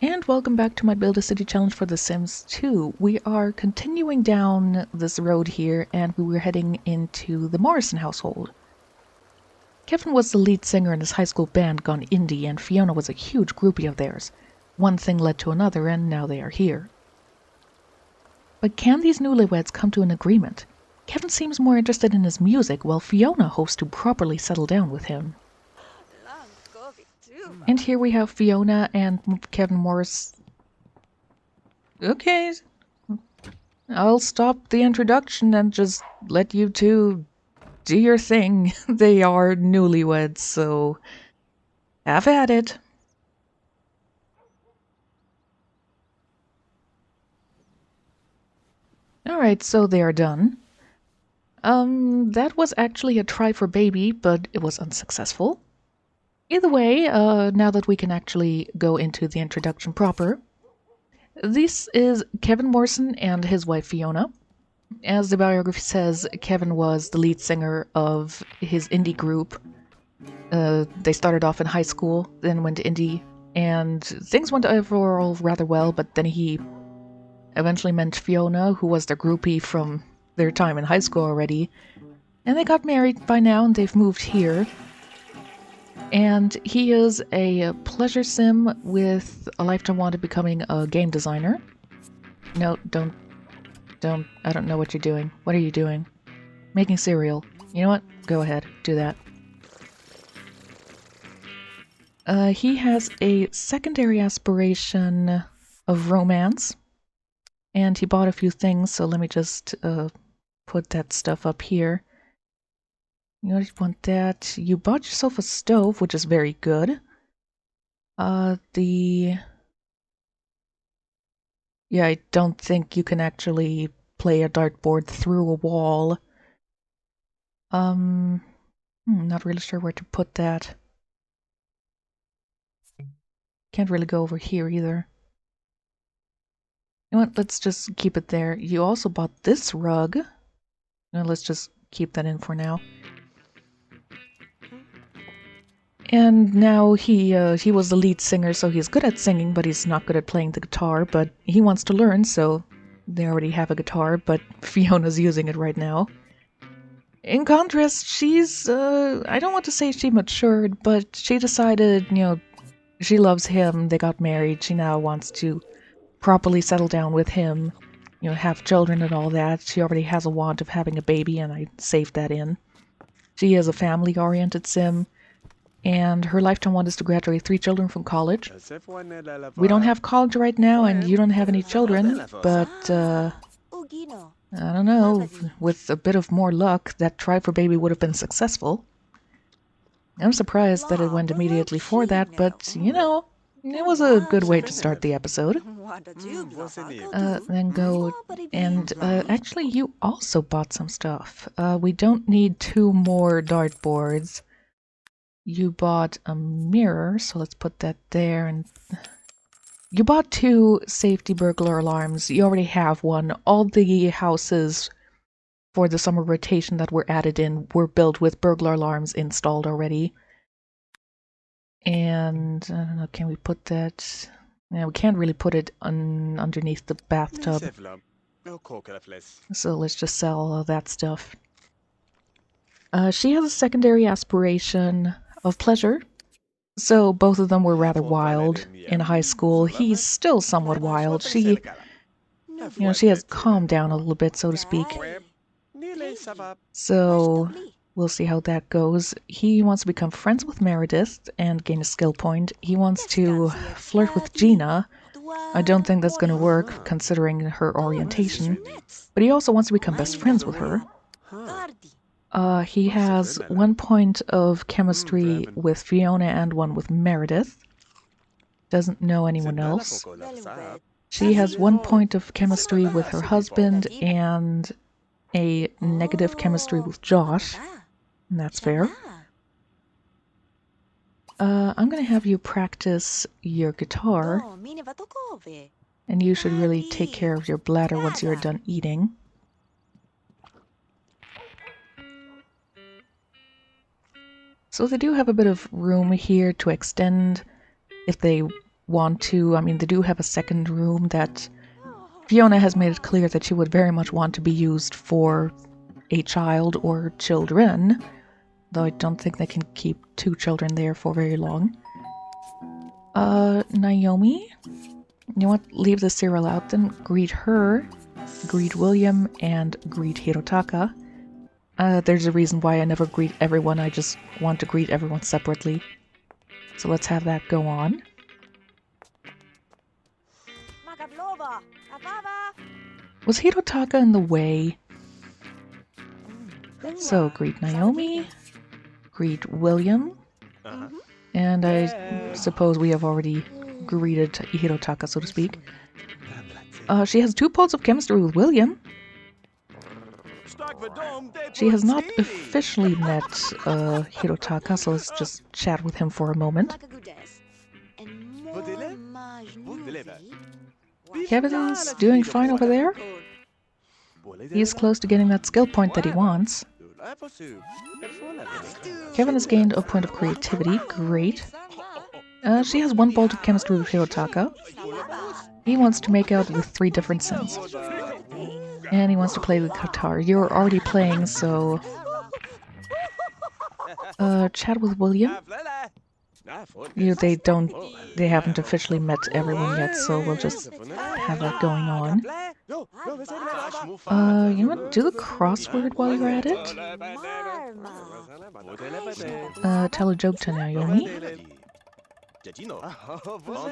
And welcome back to my Build a City challenge for The Sims 2. We are continuing down this road here, and we were heading into the Morrison household. Kevin was the lead singer in his high school band gone indie, and Fiona was a huge groupie of theirs. One thing led to another, and now they are here. But can these newlyweds come to an agreement? Kevin seems more interested in his music, while Fiona hopes to properly settle down with him. And here we have Fiona and Kevin Morris. Okay, I'll stop the introduction and just let you two do your thing. They are newlyweds, so have at it. Alright, so they are done. That was actually a try for baby, but it was unsuccessful. Either way, now that we can actually go into the introduction proper, this is Kevin Morrison and his wife Fiona. As the biography says, Kevin was the lead singer of his indie group. They started off in high school, then went to indie, and things went overall rather well, but then he eventually met Fiona, who was their groupie from their time in high school already, and they got married by now, and they've moved here. And he is a pleasure sim with a lifetime want of becoming a game designer. No, don't, I don't know what you're doing. What are you doing? Making cereal. You know what? Go ahead, do that. He has a secondary aspiration of romance, and he bought a few things, so let me just put that stuff up here. You don't want that. You bought yourself a stove, which is very good. Yeah, I don't think you can actually play a dartboard through a wall. Not really sure where to put that. Can't really go over here either. You know what, let's just keep it there. You also bought this rug. No, let's just keep that in for now. And now he was the lead singer, so he's good at singing, but he's not good at playing the guitar, but he wants to learn, so they already have a guitar, but Fiona's using it right now. In contrast, she's, I don't want to say she matured, but she decided, she loves him, they got married, she now wants to properly settle down with him, have children and all that. She already has a want of having a baby, and I saved that in. She is a family-oriented sim, and her lifetime want is to graduate 3 children from college. We don't have college right now, and you don't have any children, but, I don't know, with a bit of more luck, that try for baby would have been successful. I'm surprised that it went immediately for that, but, it was a good way to start the episode. Then go, and actually you also bought some stuff. We don't need 2 more dartboards. You bought a mirror, so let's put that there, and you bought 2 safety burglar alarms. You already have one. All the houses for the summer rotation that were added in were built with burglar alarms installed already. And, I don't know, can we put that... Yeah, we can't really put it underneath the bathtub. So let's just sell all that stuff. She has a secondary aspiration of pleasure. So both of them were rather wild in high school. He's still somewhat wild. She has calmed down a little bit, so to speak. So we'll see how that goes. He wants to become friends with Meredith and gain a skill point. He wants to flirt with Gina. I don't think that's going to work, considering her orientation. But he also wants to become best friends with her. He has 1 point of chemistry with Fiona and 1 with Meredith. Doesn't know anyone else. She has 1 point of chemistry with her husband and a negative chemistry with Josh. And that's fair. I'm gonna have you practice your guitar. And you should really take care of your bladder once you're done eating. So they do have a bit of room here to extend if they want to, I mean, they do have a second room that Fiona has made it clear that she would very much want to be used for a child or children, though I don't think they can keep 2 children there for very long. Naomi? You want to leave the cereal out then? Greet her, greet William, and greet Hirotaka. There's a reason why I never greet everyone, I just want to greet everyone separately. So let's have that go on. Was Hirotaka in the way? So, greet Naomi, greet William, and I suppose we have already greeted Hirotaka, so to speak. She has 2 points of chemistry with William. She has not officially met Hirotaka, so let's just chat with him for a moment. Kevin's doing fine over there. He's close to getting that skill point that he wants. Kevin has gained a point of creativity. Great. She has 1 bolt of chemistry with Hirotaka. He wants to make out with 3 different synths. And he wants to play the guitar. You're already playing, so... chat with William. They haven't officially met everyone yet, so we'll just have that going on. You know what? Do the crossword while you're at it. Tell a joke to Naomi.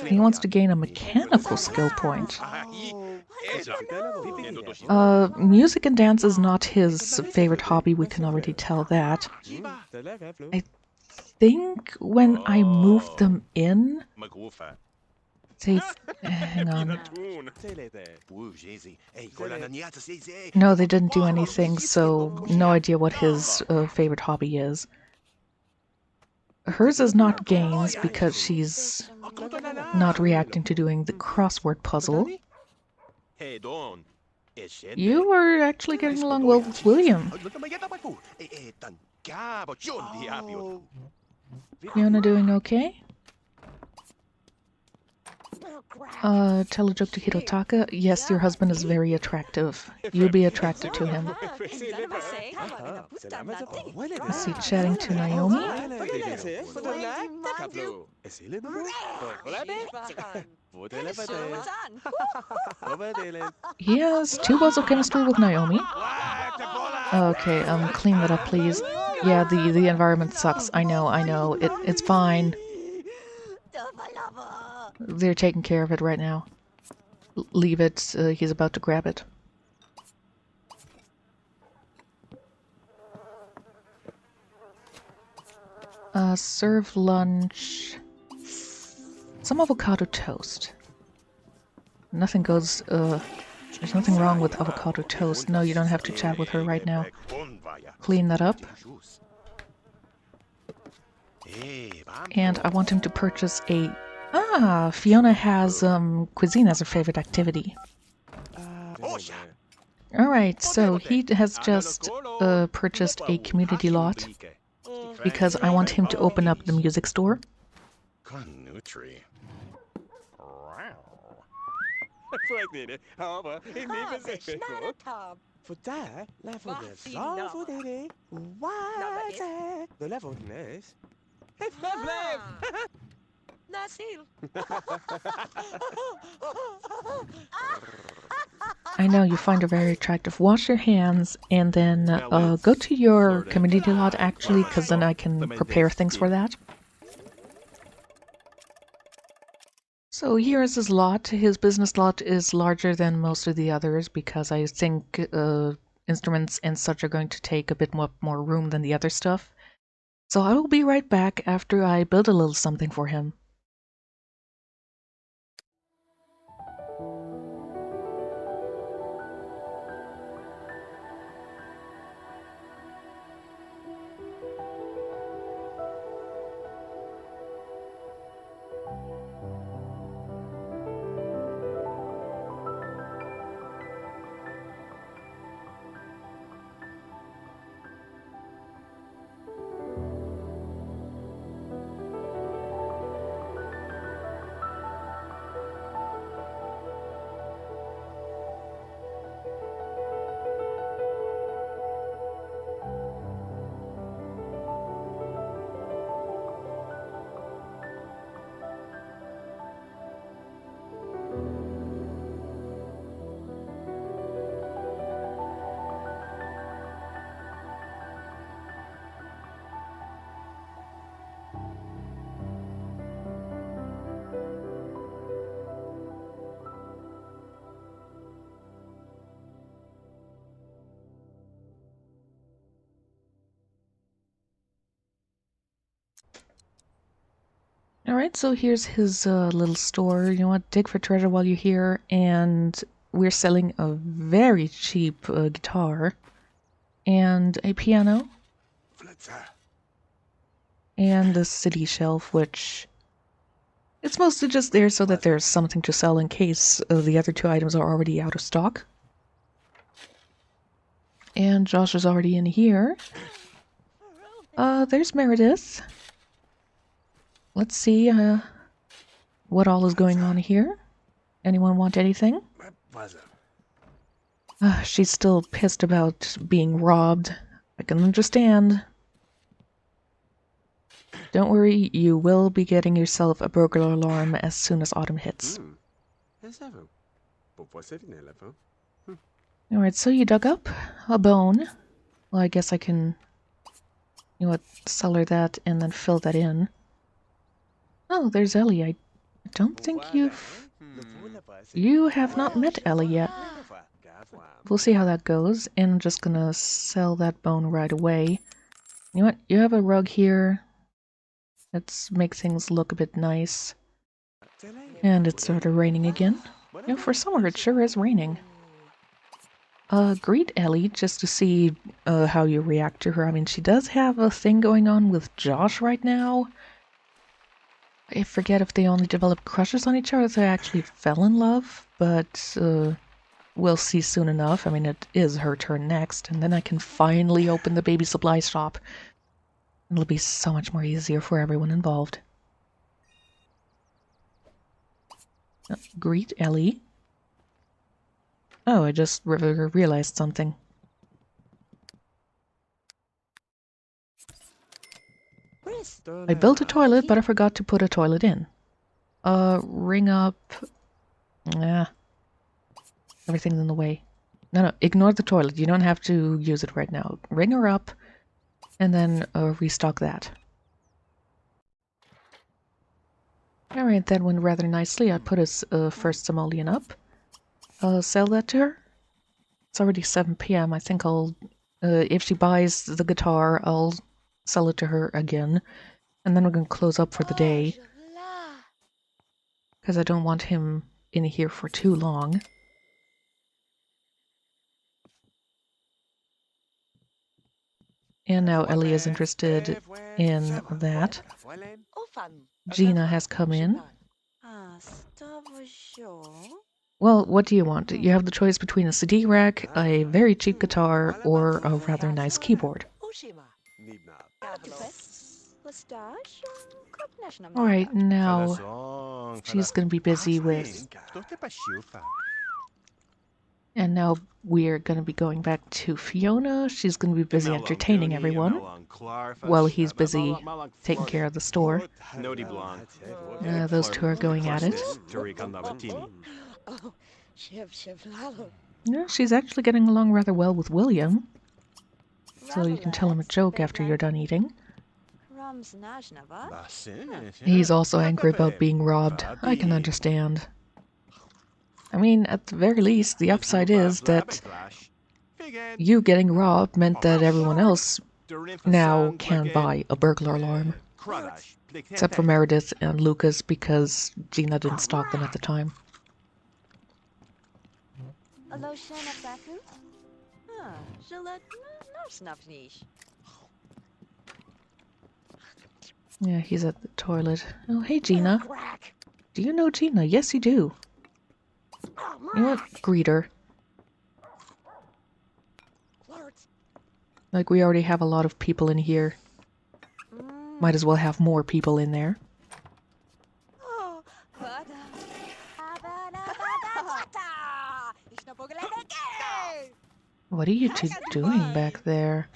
He wants to gain a mechanical skill point. Music and dance is not his favorite hobby, we can already tell that. I think when I moved them in... hang on. No, they didn't do anything, so no idea what his favorite hobby is. Hers is not games because she's not reacting to doing the crossword puzzle. You are actually getting along well with William. Fiona doing okay? Tell a joke to Hirotaka. Yes, your husband is very attractive. You'll be attracted to him. I see chatting to Naomi. He has 2 balls of chemistry with Naomi. Okay, clean that up, please. Yeah, the environment sucks. I know. It's fine. They're taking care of it right now. Leave it. He's about to grab it. Serve lunch. Some avocado toast. Nothing goes, there's nothing wrong with avocado toast. No, you don't have to chat with her right now. Clean that up. And I want him to purchase a... Fiona has, cuisine as her favorite activity. Alright, so he has just, purchased a community lot. Because I want him to open up the music store. I know, you find her very attractive. Wash your hands and then go to your community lot actually, because then I can prepare things for that. So here is his lot. His business lot is larger than most of the others because I think instruments and such are going to take a bit more room than the other stuff. So I will be right back after I build a little something for him. Alright, so here's his little store. You know what? Dig for treasure while you're here. And we're selling a very cheap guitar. And a piano. And the city shelf, which... it's mostly just there so that there's something to sell in case the other two items are already out of stock. And Josh is already in here. There's Meredith. Let's see, what all is going on here. Anyone want anything? She's still pissed about being robbed. I can understand. Don't worry, you will be getting yourself a burglar alarm as soon as autumn hits. Alright, so you dug up a bone. Well, I guess I can, you know what, sell her that and then fill that in. Oh, there's Ellie. I don't think you have not met Ellie yet. We'll see how that goes, and I'm just gonna sell that bone right away. You know what, you have a rug here. Let's make things look a bit nice. And it started raining again. You know, for summer it sure is raining. Greet Ellie just to see how you react to her. I mean, she does have a thing going on with Josh right now. I forget if they only developed crushes on each other, if they actually fell in love, but we'll see soon enough. I mean, it is her turn next, and then I can finally open the baby supply shop. It'll be so much more easier for everyone involved. Greet Ellie. Oh, I just realized something. I built a toilet, but I forgot to put a toilet in. Ring up... everything's in the way. No, ignore the toilet. You don't have to use it right now. Ring her up, and then restock that. Alright, that went rather nicely. I put his first simoleon up. Sell that to her. It's already 7 p.m. I think I'll... if she buys the guitar, I'll sell it to her again. And then we're going to close up for the day. Because I don't want him in here for too long. And now Ellie is interested in that. Gina has come in. Well, what do you want? You have the choice between a CD rack, a very cheap guitar, or a rather nice keyboard. Alright, now she's gonna be busy with... And now we're gonna be going back to Fiona. She's gonna be busy entertaining everyone while he's busy taking care of the store. Those two are going at it. Yeah, she's actually getting along rather well with William. So you can tell him a joke after you're done eating. He's also angry about being robbed. I can understand. I mean, at the very least, the upside is that you getting robbed meant that everyone else now can buy a burglar alarm. Except for Meredith and Lucas, because Gina didn't stock them at the time. Yeah, he's at the toilet. Oh, hey, Gina. Do you know Gina? Yes, you do. You know what? Greet her. Like, we already have a lot of people in here. Might as well have more people in there. What are you two doing back there?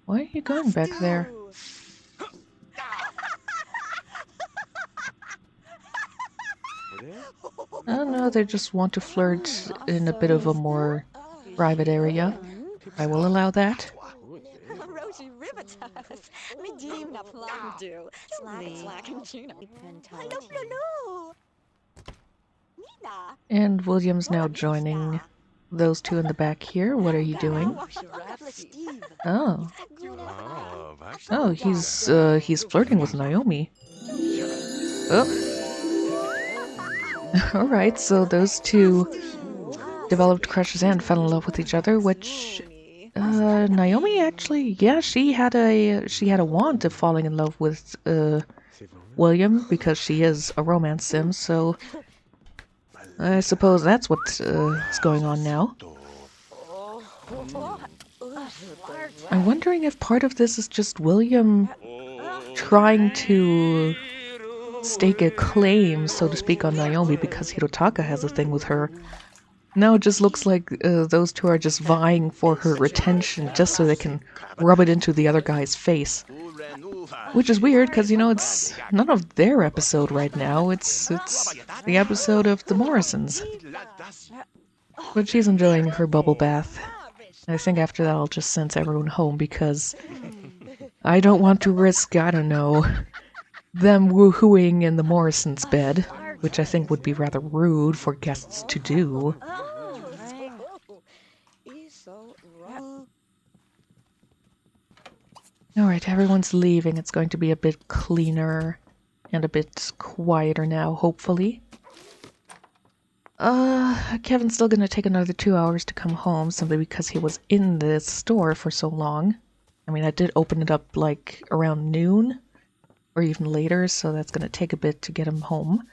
Why are you going back there? I don't know, they just want to flirt in a bit of a more private area. I will allow that. And William's now joining those two in the back here. What are you doing? Oh. Oh, he's flirting with Naomi. Alright, so those two developed crushes and fell in love with each other, which Naomi actually, yeah, she had a want of falling in love with William because she is a romance sim, so I suppose that's what is going on now. I'm wondering if part of this is just William trying to stake a claim, so to speak, on Naomi because Hirotaka has a thing with her. Now it just looks like those two are just vying for her attention just so they can rub it into the other guy's face. Which is weird because, you know, it's none of their episode right now. It's the episode of the Morrisons. But she's enjoying her bubble bath. I think after that I'll just send everyone home because I don't want to risk, I don't know, them woohooing in the Morrisons' bed, which I think would be rather rude for guests to do. Alright, everyone's leaving. It's going to be a bit cleaner and a bit quieter now, hopefully. Kevin's still gonna take another 2 hours to come home simply because he was in the store for so long. I mean, I did open it up like around noon or even later, so that's gonna take a bit to get him home.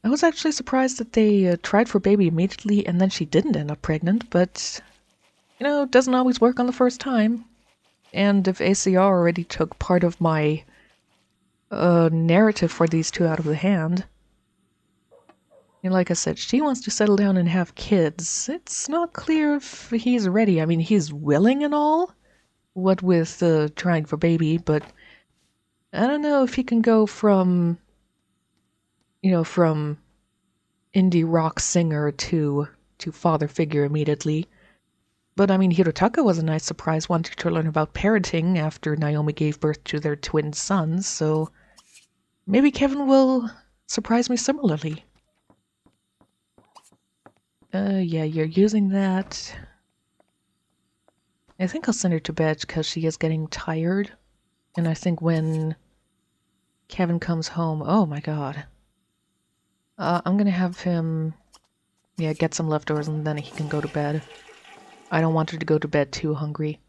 I was actually surprised that they tried for baby immediately and then she didn't end up pregnant, but you know, it doesn't always work on the first time. And if ACR already took part of my narrative for these two out of the hand, and like I said, she wants to settle down and have kids. It's not clear if he's ready. I mean, he's willing and all, what with trying for baby, but I don't know if he can go from, you know, from indie rock singer to father figure immediately. But I mean, Hirotaka was a nice surprise wanting to learn about parenting after Naomi gave birth to their twin sons, so maybe Kevin will surprise me similarly. Yeah, you're using that. I think I'll send her to bed because she is getting tired. And I think when Kevin comes home, oh my god. I'm gonna have him, yeah, get some leftovers and then he can go to bed. I don't want her to go to bed too hungry.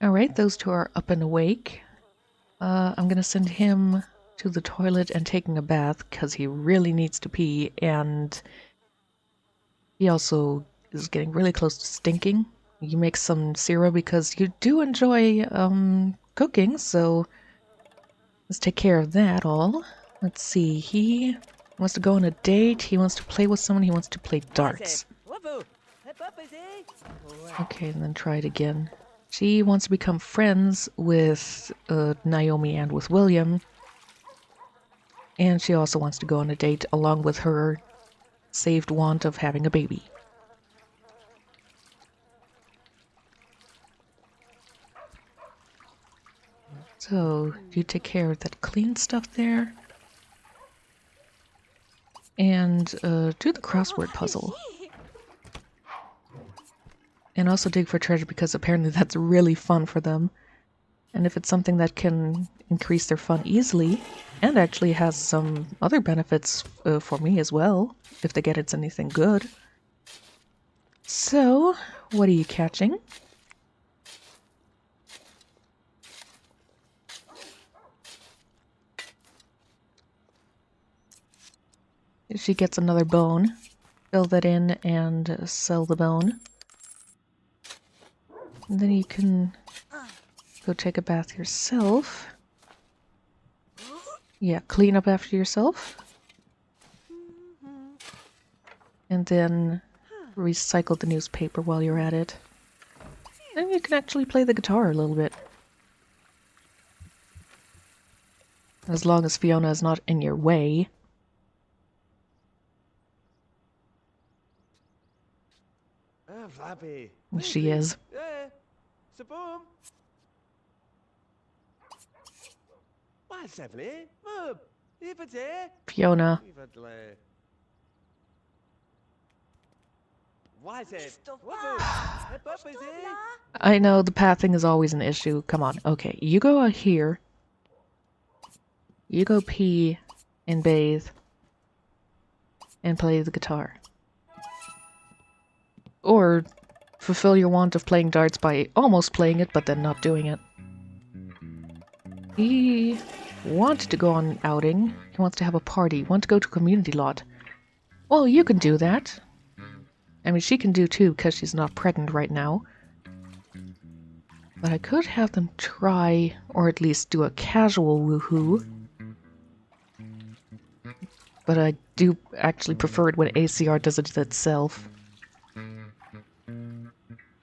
Alright, those two are up and awake. I'm gonna send him to the toilet and taking a bath because he really needs to pee, and he also is getting really close to stinking. You make some cereal because you do enjoy cooking, so let's take care of that all. Let's see, he wants to go on a date, he wants to play with someone, he wants to play darts. Okay, and then try it again. She wants to become friends with Naomi and with William. And she also wants to go on a date along with her saved want of having a baby. So, you take care of that clean stuff there. And do the crossword puzzle. And also dig for treasure because apparently that's really fun for them. And if it's something that can increase their fun easily, and actually has some other benefits for me as well, if they get it's anything good. So, what are you catching? She gets another bone. Fill that in and sell the bone. And then you can go take a bath yourself. Yeah, clean up after yourself. And then recycle the newspaper while you're at it. And you can actually play the guitar a little bit. As long as Fiona is not in your way. She is. Fiona. I know the pathing is always an issue. Come on. Okay, you go out here. You go pee and bathe and play the guitar. Or fulfill your want of playing darts by almost playing it but then not doing it. He wanted to go on an outing. He wants to have a party. Want to go to a community lot. Well, you can do that. I mean, she can do too because she's not pregnant right now. But I could have them try, or at least do a casual woohoo. But I do actually prefer it when ACR does it itself.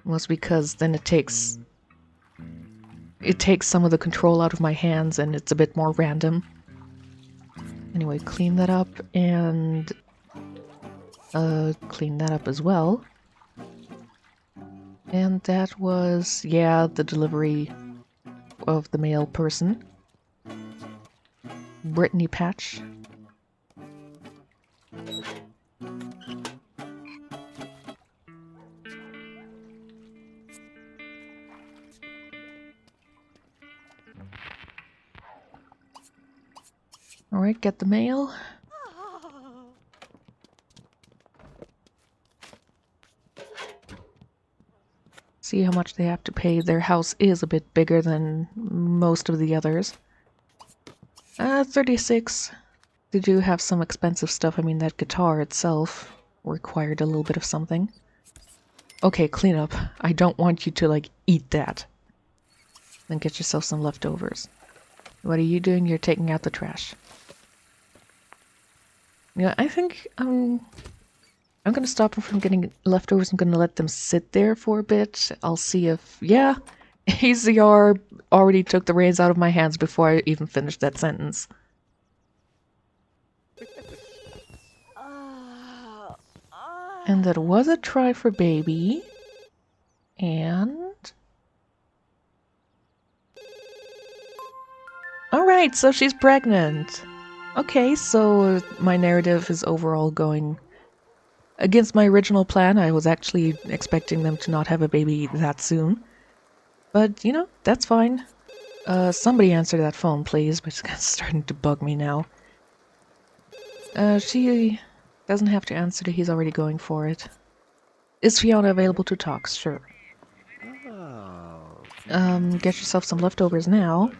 Mostly because then it takes some of the control out of my hands and it's a bit more random. Anyway, clean that up and clean that up as well. And that was, yeah, the delivery of the mail person. Brittany Patch. Alright, get the mail. See how much they have to pay. Their house is a bit bigger than most of the others. 36. They do have some expensive stuff. I mean, that guitar itself required a little bit of something. Okay, clean up. I don't want you to, like, eat that. Then get yourself some leftovers. What are you doing? You're taking out the trash. Yeah, I think I'm gonna stop them from getting leftovers. I'm gonna let them sit there for a bit. I'll see if, yeah, ACR already took the reins out of my hands before I even finished that sentence. And that was a try for baby. And... Alright, so she's pregnant. Okay, so my narrative is overall going against my original plan. I was actually expecting them to not have a baby that soon. But, you know, that's fine. Somebody answer that phone, please, but it's starting to bug me now. She doesn't have to answer it, he's already going for it. Is Fiona available to talk? Sure. Get yourself some leftovers now.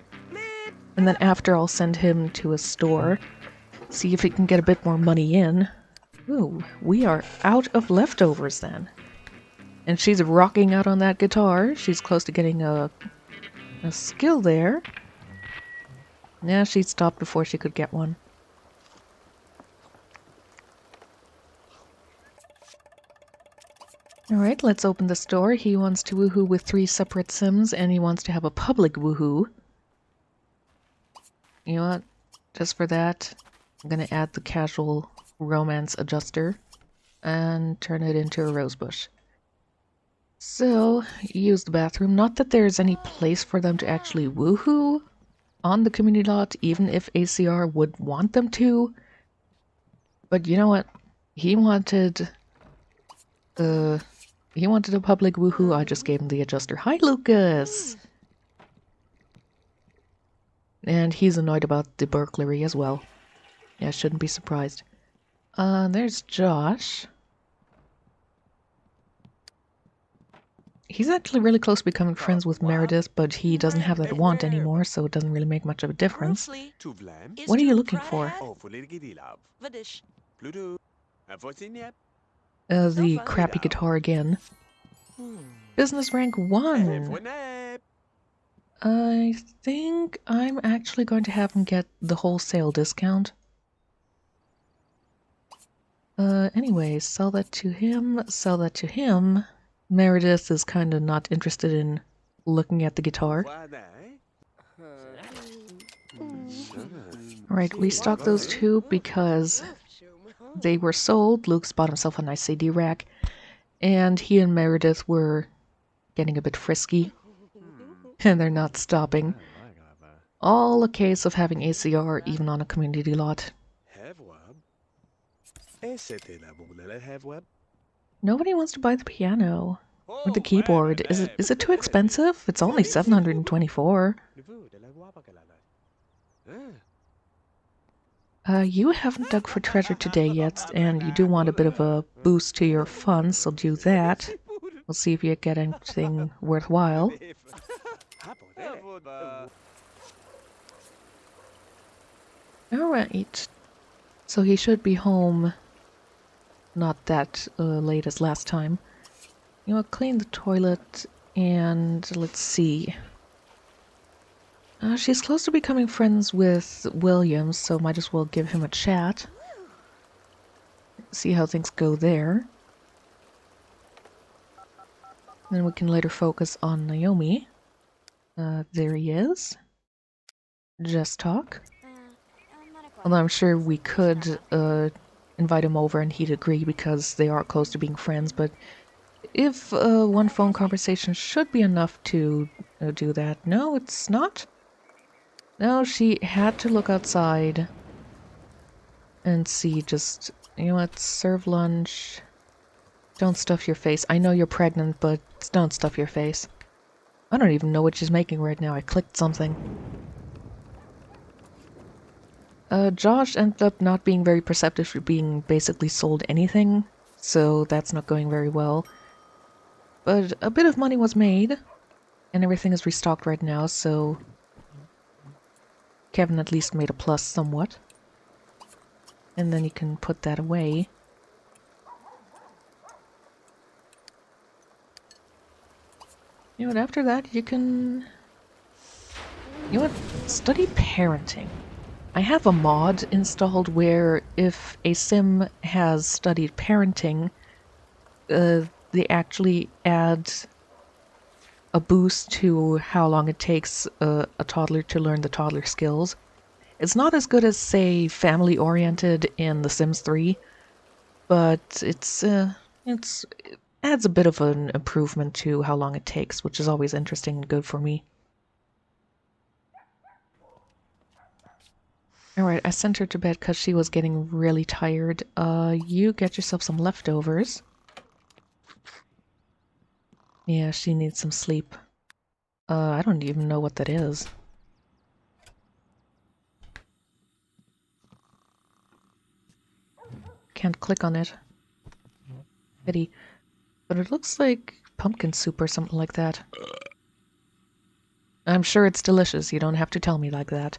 And then after, I'll send him to a store. See if he can get a bit more money in. Ooh, we are out of leftovers then. And she's rocking out on that guitar. She's close to getting a skill there. Yeah, she stopped before she could get one. Alright, let's open the store. He wants to woohoo with 3 separate sims, and he wants to have a public woohoo. You know what? Just for that, I'm gonna add the casual romance adjuster and turn it into a rosebush. So, use the bathroom. Not that there's any place for them to actually woohoo on the community lot, even if ACR would want them to. But you know what? He wanted a public woohoo. I just gave him the adjuster. Hi, Lucas! And he's annoyed about the burglary as well. Yeah, shouldn't be surprised. There's Josh. He's actually really close to becoming friends with Meredith, but he doesn't have that want anymore, so it doesn't really make much of a difference. What are you looking for? The crappy guitar again. Business rank 1. I think I'm actually going to have him get the wholesale discount. Anyway, sell that to him, sell that to him. Meredith is kind of not interested in looking at the guitar. Alright, restock those 2 because they were sold. Luke's bought himself a nice CD rack, and he and Meredith were getting a bit frisky. And they're not stopping. All a case of having ACR even on a community lot. Nobody wants to buy the piano. Or the keyboard. Is it too expensive? It's only 724. You haven't dug for treasure today yet, and you do want a bit of a boost to your funds, so do that. We'll see if you get anything worthwhile. Alright. So he should be home not that late as last time. You know, clean the toilet, and let's see. She's close to becoming friends with William, so might as well give him a chat. See how things go there. Then we can later focus on Naomi. There he is. Just talk. Although I'm sure we could invite him over and he'd agree because they are close to being friends, but if one phone conversation should be enough to do that. No, it's not. No, she had to look outside and see just, you know what, serve lunch. Don't stuff your face. I know you're pregnant, but don't stuff your face. I don't even know what she's making right now. I clicked something. Josh ended up not being very perceptive for being basically sold anything, so that's not going very well. But a bit of money was made, and everything is restocked right now, so Kevin at least made a plus somewhat. And then you can put that away. You know what, after that you can... You know what, study parenting. I have a mod installed where if a sim has studied parenting, they actually add a boost to how long it takes a toddler to learn the toddler skills. It's not as good as, say, family-oriented in The Sims 3, but it adds a bit of an improvement to how long it takes, which is always interesting and good for me. Alright, I sent her to bed because she was getting really tired. You get yourself some leftovers. Yeah, she needs some sleep. I don't even know what that is. Can't click on it. Pity. But it looks like pumpkin soup or something like that. I'm sure it's delicious, you don't have to tell me like that.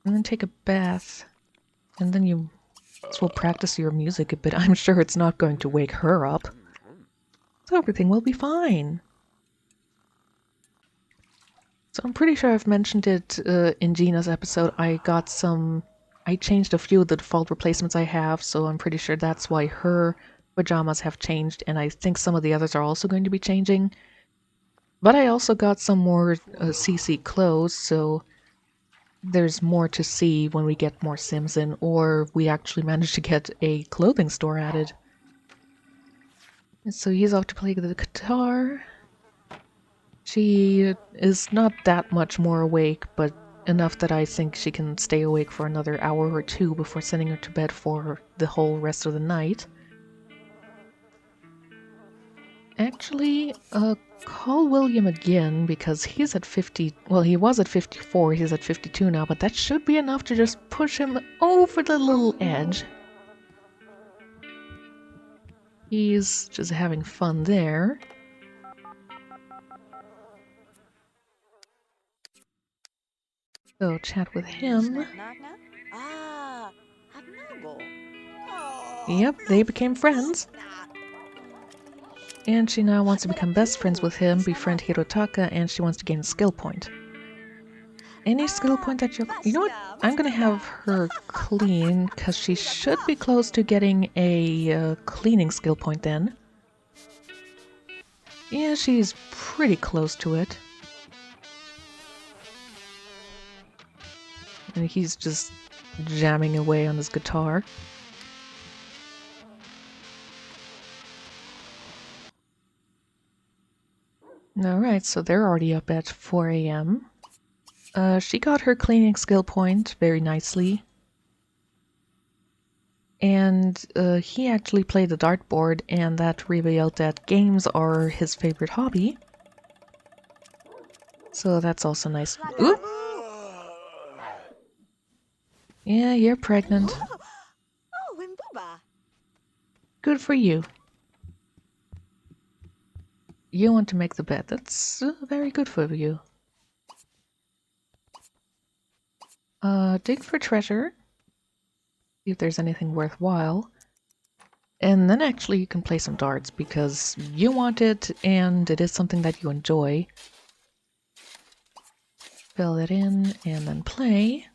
And then take a bath. And then you will practice your music a bit. I'm sure it's not going to wake her up. So everything will be fine. So I'm pretty sure I've mentioned it in Gina's episode. I changed a few of the default replacements I have, so I'm pretty sure that's why her pajamas have changed, and I think some of the others are also going to be changing. But I also got some more CC clothes, so there's more to see when we get more Sims in, or we actually manage to get a clothing store added. And so he's off to play the guitar. She is not that much more awake, but enough that I think she can stay awake for another hour or two before sending her to bed for the whole rest of the night. Actually, call William again, because he's at 50... Well, he was at 54, he's at 52 now, but that should be enough to just push him over the little edge. He's just having fun there. So, chat with him. Yep, they became friends. And she now wants to become best friends with him, befriend Hirotaka, and she wants to gain a skill point. Any skill point that you know what? I'm gonna have her clean, because she should be close to getting a cleaning skill point then. Yeah, she's pretty close to it. And he's just jamming away on his guitar. Alright, so they're already up at 4 a.m. She got her cleaning skill point very nicely. And he actually played the dartboard, and that revealed that games are his favorite hobby. So that's also nice. Oop! Yeah, you're pregnant. Good for you. You want to make the bed. That's very good for you. Dig for treasure. See if there's anything worthwhile. And then actually you can play some darts because you want it and it is something that you enjoy. Fill it in and then play.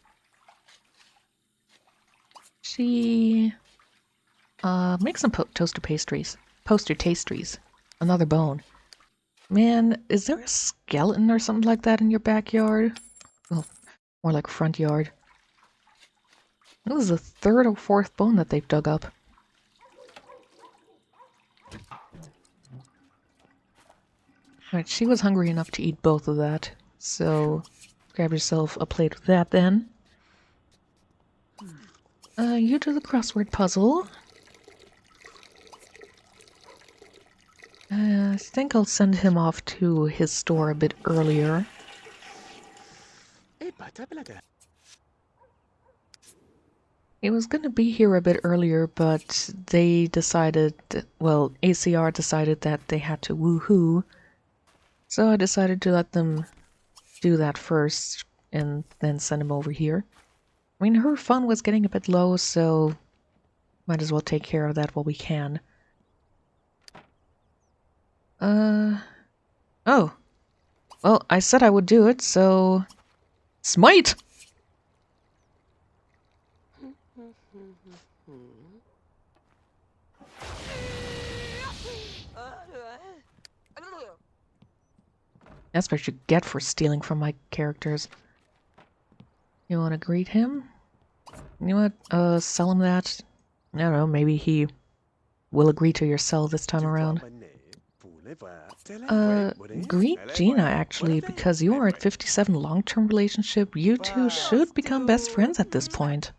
She make some toaster pastries. Poster pastries. Another bone. Man, is there a skeleton or something like that in your backyard? Well, more like front yard. This is the third or fourth bone that they've dug up. Alright, she was hungry enough to eat both of that, so grab yourself a plate of that then. You do the crossword puzzle. I think I'll send him off to his store a bit earlier. He was gonna be here a bit earlier, but they decided, well, ACR decided that they had to woohoo. So I decided to let them do that first and then send him over here. I mean, her fun was getting a bit low, so might as well take care of that while we can. Oh. Well, I said I would do it, so... Smite! That's what you get for stealing from my characters. You want to greet him? You want to sell him that? I don't know, maybe he will agree to your sell this time around. Greet Gina, actually, because you are at 57 long-term relationship. You two should become best friends at this point.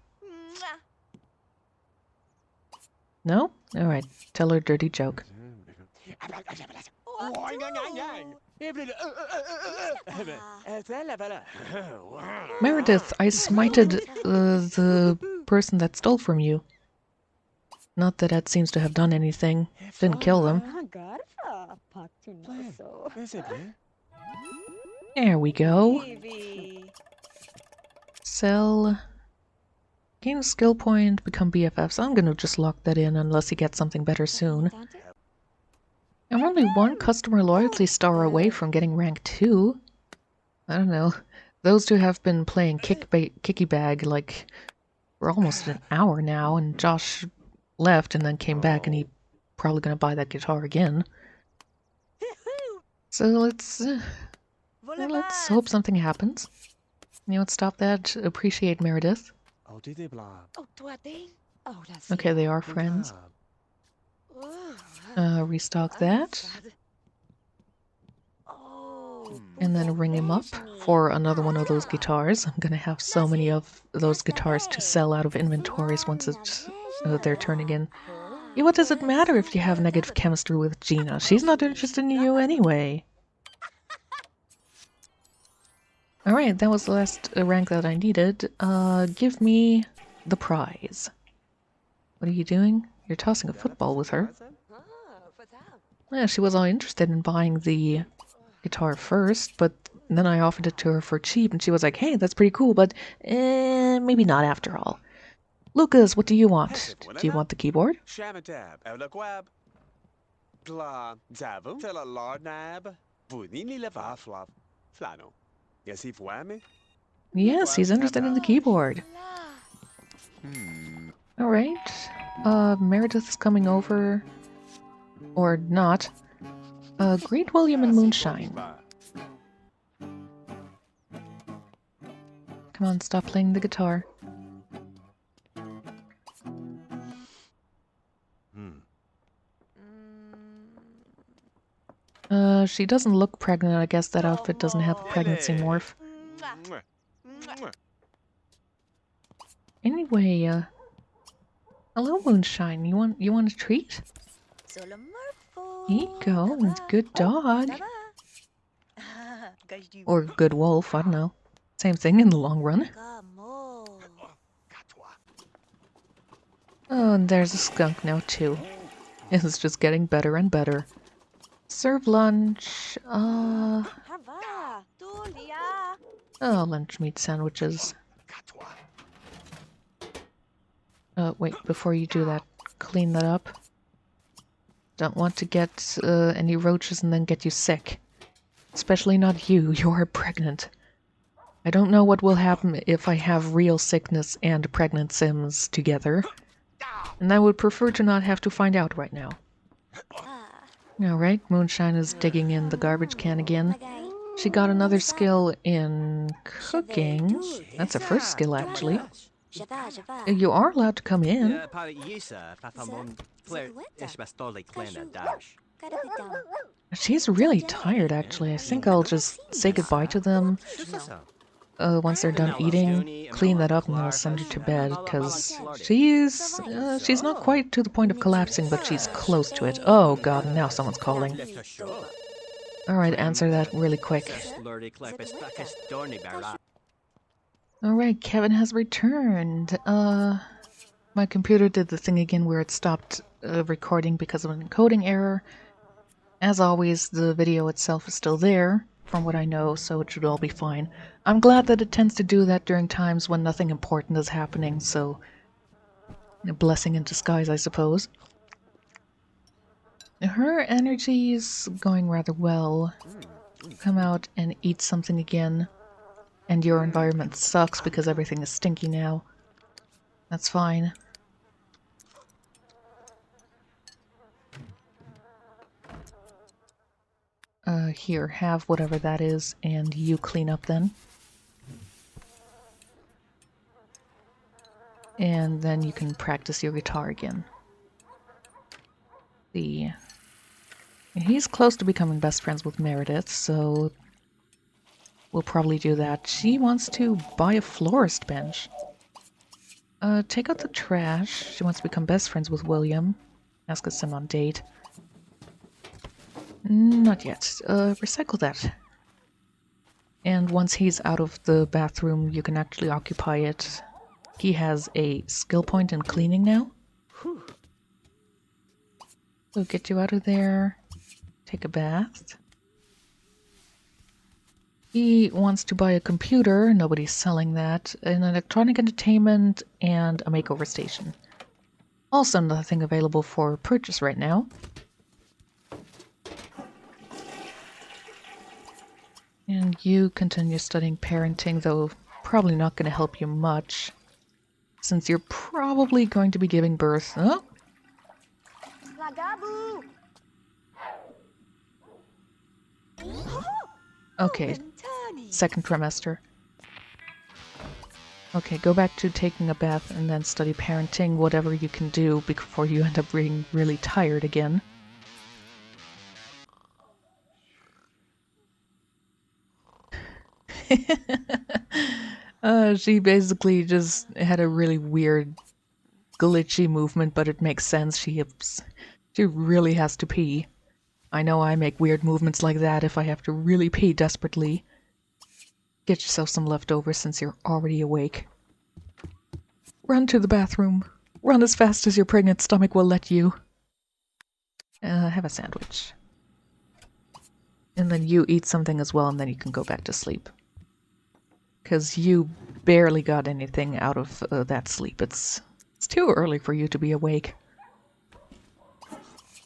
No? Alright, tell her a dirty joke. Meredith, I smited the person that stole from you. Not that that seems to have done anything. Didn't kill them. There we go. Sell. Gain a skill point, become BFFs. I'm gonna just lock that in unless he gets something better soon. I'm only one customer loyalty star away from getting rank 2. I don't know. Those two have been playing Kicky Bag like for almost an hour now, and Josh left and then came back, and he probably gonna buy that guitar again. So let's hope something happens. You know what? Stop that. Appreciate Meredith. Okay, they are friends. Restock that. And then ring him up for another one of those guitars. I'm gonna have so many of those guitars to sell out of inventories once it's their turn again. Yeah, what does it matter if you have negative chemistry with Gina? She's not interested in you anyway. Alright, that was the last rank that I needed. Give me the prize. What are you doing? You're tossing a football with her. Yeah, she was all interested in buying the guitar first, but then I offered it to her for cheap, and she was like, hey, that's pretty cool, but maybe not after all. Lucas, what do you want? Do you want the keyboard? Yes, he's interested in the keyboard. Alright. Meredith is coming over. Or not. Great William and Moonshine. Come on, stop playing the guitar. She doesn't look pregnant. I guess that outfit doesn't have a pregnancy morph. Anyway, Hello, Moonshine. You want a treat? Here you go. Good dog. Or good wolf, I don't know. Same thing in the long run. Oh, and there's a skunk now too. It's just getting better and better. Serve lunch. Oh, lunch meat sandwiches. Wait, before you do that, clean that up. Don't want to get any roaches and then get you sick. Especially not you, you're pregnant. I don't know what will happen if I have real sickness and pregnant Sims together. And I would prefer to not have to find out right now. Alright, Moonshine is digging in the garbage can again. She got another skill in cooking. That's her first skill, actually. You are allowed to come in. She's really tired, actually. I think I'll just say goodbye to them. Once they're done eating, clean that up and I'll send her to bed, because she's not quite to the point of collapsing, but she's close to it. Oh god, now someone's calling. Alright, answer that really quick. Alright, Kevin has returned. My computer did the thing again where it stopped recording because of an encoding error. As always, the video itself is still there, from what I know, so it should all be fine. I'm glad that it tends to do that during times when nothing important is happening, so a blessing in disguise, I suppose. Her energy is going rather well. Come out and eat something again. And your environment sucks because everything is stinky now. That's fine. Here, have whatever that is, and you clean up then. And then you can practice your guitar again. He's close to becoming best friends with Meredith, so we'll probably do that. She wants to buy a florist bench. Take out the trash. She wants to become best friends with William. Ask us on date. Not yet. Recycle that. And once he's out of the bathroom, you can actually occupy it. He has a skill point in cleaning now. So get you out of there. Take a bath. He wants to buy a computer. Nobody's selling that. An electronic entertainment and a makeover station. Also nothing available for purchase right now. And you continue studying parenting, though probably not going to help you much, since you're probably going to be giving birth. Oh. Okay, second trimester. Okay, go back to taking a bath and then study parenting, whatever you can do before you end up being really tired again. She basically just had a really weird, glitchy movement, but it makes sense. She really has to pee. I know I make weird movements like that if I have to really pee desperately. Get yourself some leftovers since you're already awake. Run to the bathroom. Run as fast as your pregnant stomach will let you. Have a sandwich. And then you eat something as well, and then you can go back to sleep. Because you barely got anything out of that sleep. It's too early for you to be awake.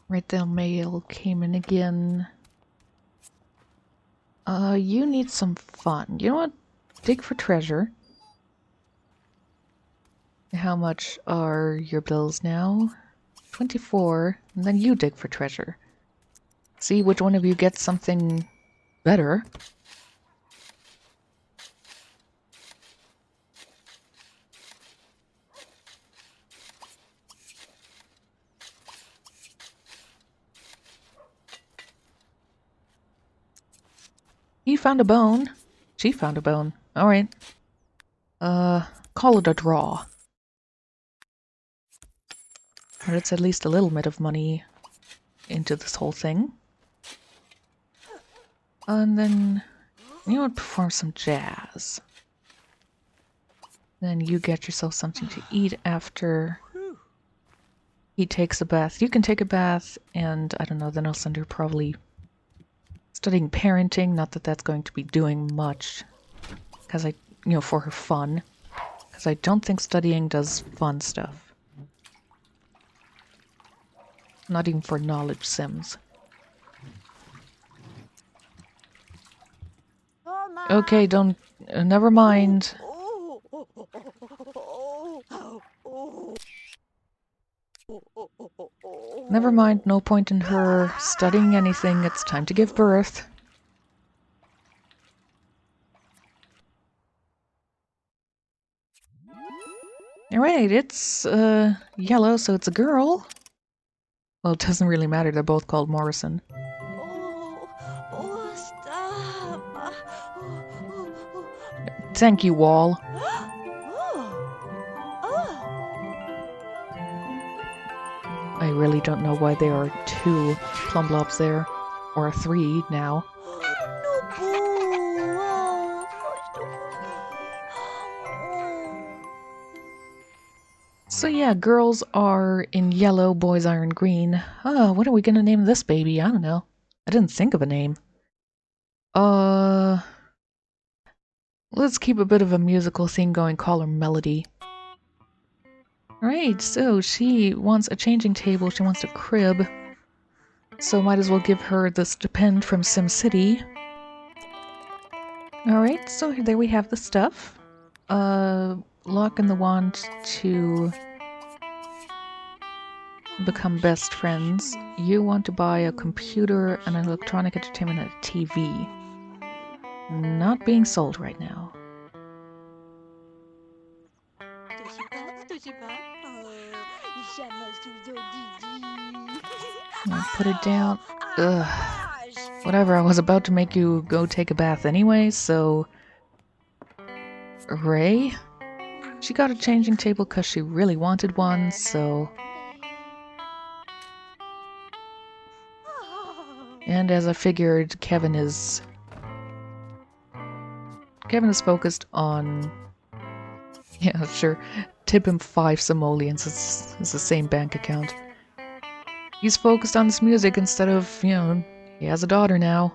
Right down mail came in again. You need some fun. You know what? Dig for treasure. How much are your bills now? 24. And then you dig for treasure. See which one of you gets something better. He found a bone. She found a bone. Alright. Call it a draw. But it's at least a little bit of money into this whole thing. And then you would perform some jazz. Then you get yourself something to eat after he takes a bath. You can take a bath, and I don't know, then I'll send her probably studying parenting. Not that that's going to be doing much, because for her fun. Because I don't think studying does fun stuff. Not even for knowledge sims. Okay, don't... never mind. Never mind, no point in her studying anything. It's time to give birth. Alright, it's yellow, so it's a girl. Well, it doesn't really matter, they're both called Morrison. Thank you, Wall. I really don't know why there are 2 plum blobs there. Or 3 now. So yeah, girls are in yellow, boys are in green. Oh, what are we gonna name this baby? I don't know. I didn't think of a name. Let's keep a bit of a musical theme going, call her Melody. Alright, so she wants a changing table, she wants a crib. So might as well give her the stipend from SimCity. Alright, so there we have the stuff. Lock and the wand to become best friends. You want to buy a computer, an electronic entertainment, and a TV. Not being sold right now. I'll put it down. Ugh. Whatever, I was about to make you go take a bath anyway, so... Ray? She got a changing table because she really wanted one, so... And as I figured, Kevin is focused on... Yeah, sure. Tip him 5 simoleons. It's the same bank account. He's focused on this music instead of, he has a daughter now.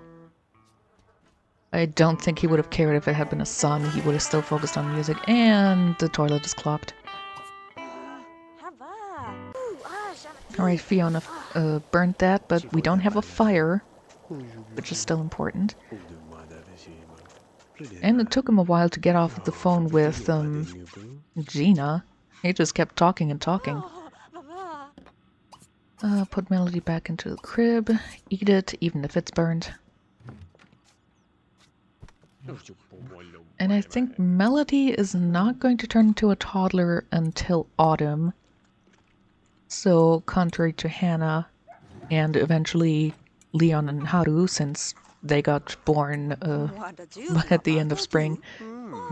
I don't think he would have cared if it had been a son. He would have still focused on music. And the toilet is clogged. Alright, Fiona burnt that, but we don't have a fire, which is still important. And it took him a while to get off the phone with, Gina. He just kept talking and talking. Put Melody back into the crib. Eat it, even if it's burned. And I think Melody is not going to turn into a toddler until autumn. So, contrary to Hannah, and eventually Leon and Haru, since they got born at the end of spring,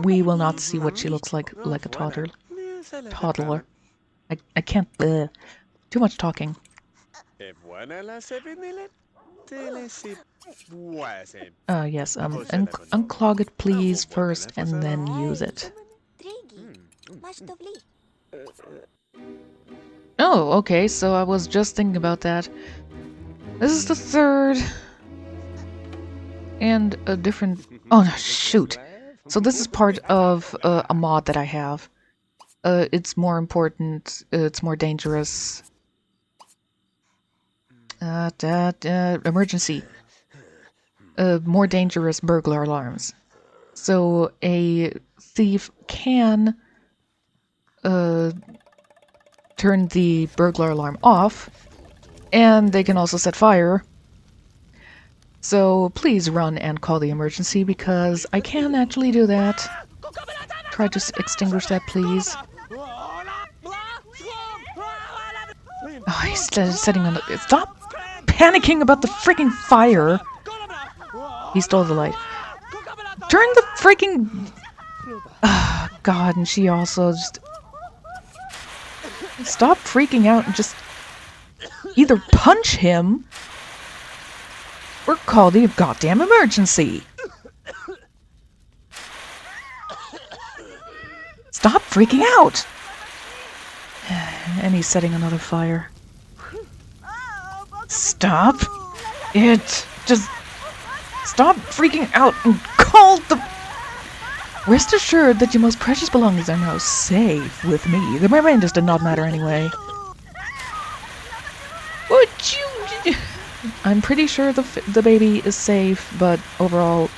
we will not see what she looks like a toddler. I can't... too much talking. Yes, unclog it please first and then use it. Oh, okay, so I was just thinking about that. This is the 3rd. And a different... Oh, no, shoot. So this is part of a mod that I have. It's more important, it's more dangerous. Emergency. More dangerous burglar alarms. So a thief can turn the burglar alarm off, and they can also set fire. So please run and call the emergency, because I can actually do that. Try to extinguish that, please. Oh, he's sitting on the... Stop panicking about the freaking fire! He stole the light. Turn the freaking... Oh, God, and she also just... Stop freaking out and just either punch him or call the goddamn emergency. Stop freaking out! And he's setting another fire. Stop it! Just stop freaking out and call the... Rest assured that your most precious belongings are now safe with me. The remainders did not matter anyway. Would you... I'm pretty sure the baby is safe, but overall...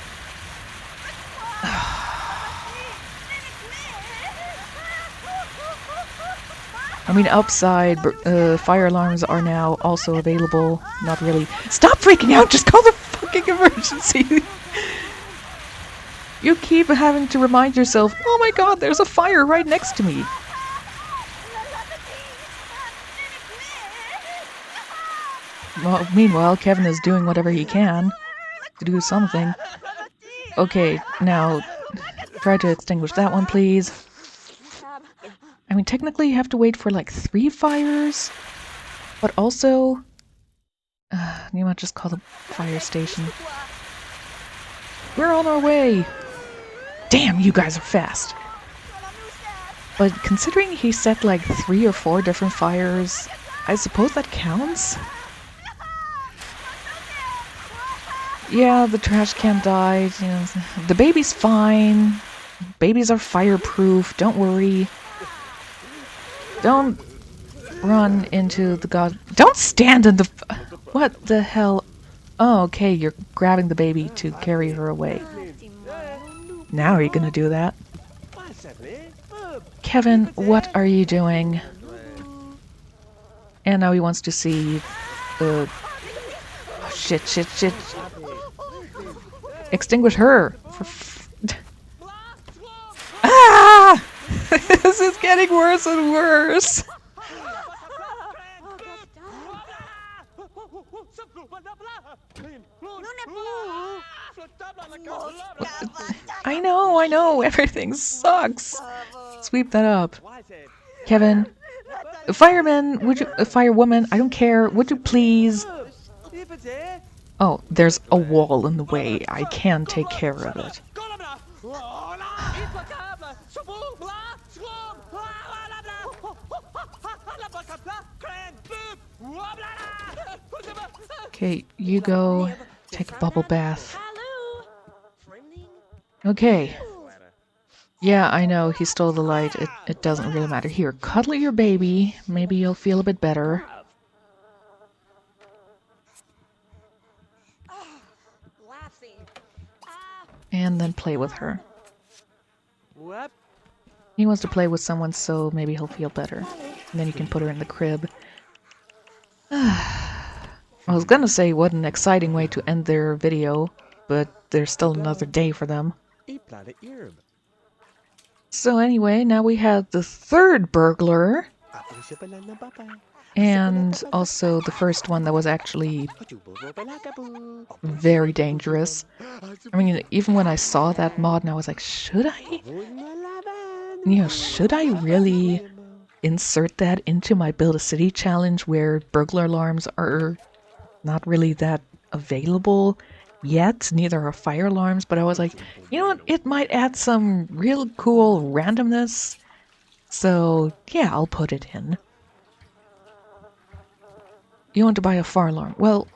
I mean, upside, fire alarms are now also available. Not really. Stop freaking out! Just call the fucking emergency! You keep having to remind yourself, oh my god, there's a fire right next to me! Well, meanwhile, Kevin is doing whatever he can to do something. Okay, now, try to extinguish that one, please. I mean, technically you have to wait for like 3 fires, but also... you might just call the fire station. We're on our way! Damn, you guys are fast! But considering he set like 3 or 4 different fires, I suppose that counts? Yeah, the trash can died, you know, the baby's fine. Babies are fireproof, don't worry. Don't run into the god... Don't stand in the... What the hell? Oh, okay, you're grabbing the baby to carry her away. Now are you gonna do that? Kevin, what are you doing? And now he wants to see the... Oh, shit. Extinguish her! Ah! This is getting worse and worse! I know, everything sucks! Sweep that up. Kevin, fireman, would you, firewoman, I don't care, would you please? Oh, there's a wall in the way, I can take care of it. Okay, you go take a bubble bath. Okay. Yeah, I know, he stole the light. It doesn't really matter. Here, cuddle your baby. Maybe you'll feel a bit better. And then play with her. He wants to play with someone, so maybe he'll feel better. And then you can put her in the crib. I was gonna say what an exciting way to end their video, but there's still another day for them. So anyway, now we have the third burglar. And also the first one that was actually very dangerous. I mean, even when I saw that mod and I was like, should I? You know, should I really insert that into my Build a City challenge where burglar alarms are not really that available yet? Neither are fire alarms, but I was like, you know what? It might add some real cool randomness. So, yeah, I'll put it in. You want to buy a fire alarm? Well,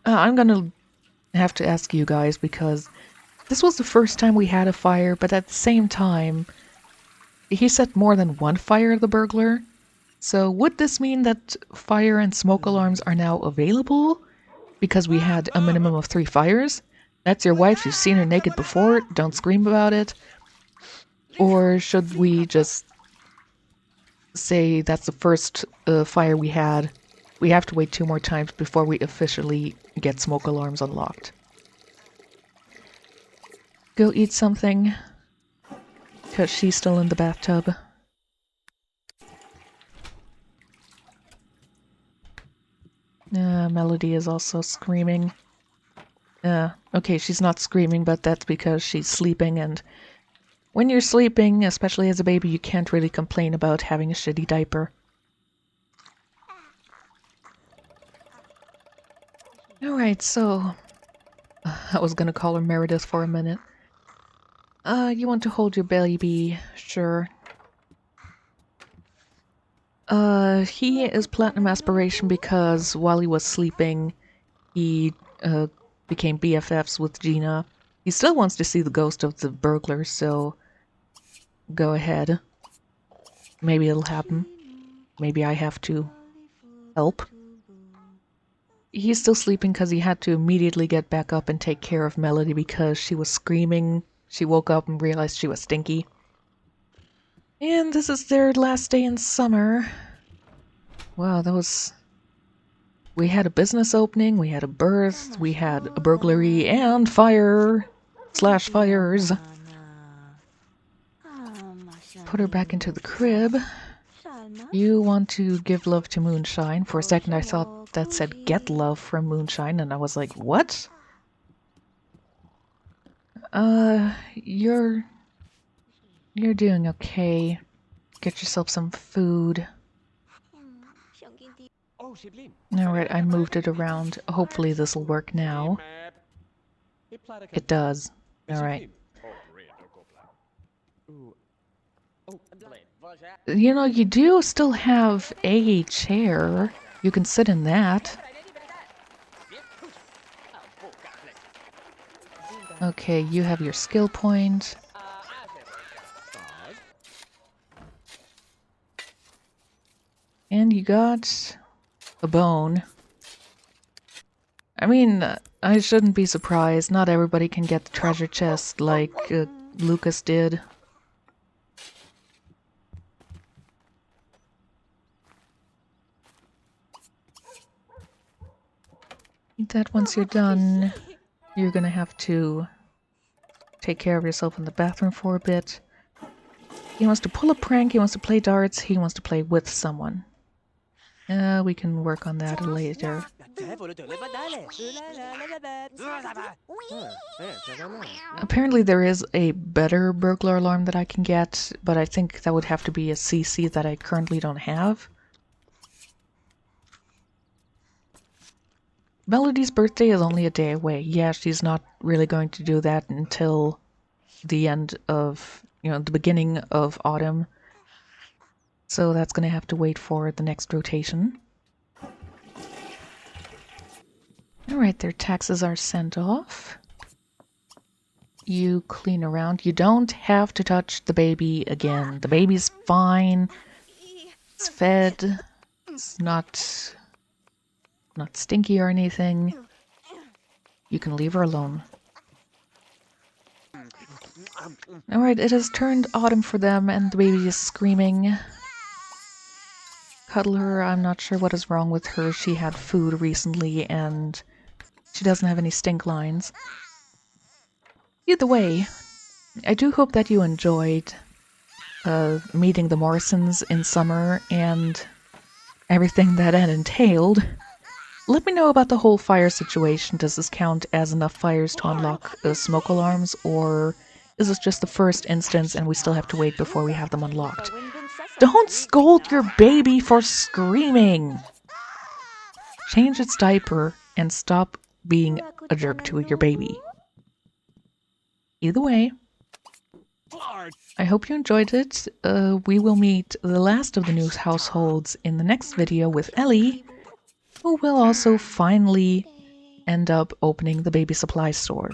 I'm gonna have to ask you guys because this was the first time we had a fire, but at the same time, he set more than one fire, the burglar. So would this mean that fire and smoke alarms are now available because we had a minimum of 3 fires? That's your wife, you've seen her naked before, don't scream about it. Or should we just say that's the first fire we had? We have to wait 2 more times before we officially get smoke alarms unlocked. Go eat something, because she's still in the bathtub. Melody is also screaming. Okay, she's not screaming, but that's because she's sleeping, and when you're sleeping, especially as a baby, you can't really complain about having a shitty diaper. Alright, so... I was gonna call her Meredith for a minute. You want to hold your baby? Sure. He is Platinum Aspiration because while he was sleeping, he, became BFFs with Gina. He still wants to see the ghost of the burglar, so... Go ahead. Maybe it'll happen. Maybe I have to help. He's still sleeping because he had to immediately get back up and take care of Melody because she was screaming. She woke up and realized she was stinky. And this is their last day in summer. Wow, that was... We had a business opening, we had a birth, we had a burglary, and fire! Slash fires. Put her back into the crib. You want to give love to Moonshine. For a second I thought that said get love from Moonshine, and I was like, what? You're doing okay. Get yourself some food. Alright, I moved it around. Hopefully this'll work now. It does. Alright. You know, you do still have a chair. You can sit in that. Okay, you have your skill point. And you got a bone. I mean, I shouldn't be surprised. Not everybody can get the treasure chest like Lucas did. That once you're done, you're gonna have to take care of yourself in the bathroom for a bit. He wants to pull a prank, he wants to play darts, he wants to play with someone. We can work on that later. Apparently there is a better burglar alarm that I can get, but I think that would have to be a CC that I currently don't have. Melody's birthday is only a day away. Yeah, she's not really going to do that until the end of, the beginning of autumn. So that's going to have to wait for the next rotation. Alright, their taxes are sent off. You clean around. You don't have to touch the baby again. The baby's fine. It's fed. It's not stinky or anything. You can leave her alone. Alright, it has turned autumn for them and the baby is screaming. Cuddle her. I'm not sure what is wrong with her. She had food recently and she doesn't have any stink lines. Either way, I do hope that you enjoyed meeting the Morrisons in summer and everything that entailed. Let me know about the whole fire situation. Does this count as enough fires to unlock smoke alarms, or is this just the first instance and we still have to wait before we have them unlocked? Don't scold your baby for screaming! Change its diaper and stop being a jerk to your baby. Either way, I hope you enjoyed it. We will meet the last of the new households in the next video with Ellie, who will also finally end up opening the baby supply store.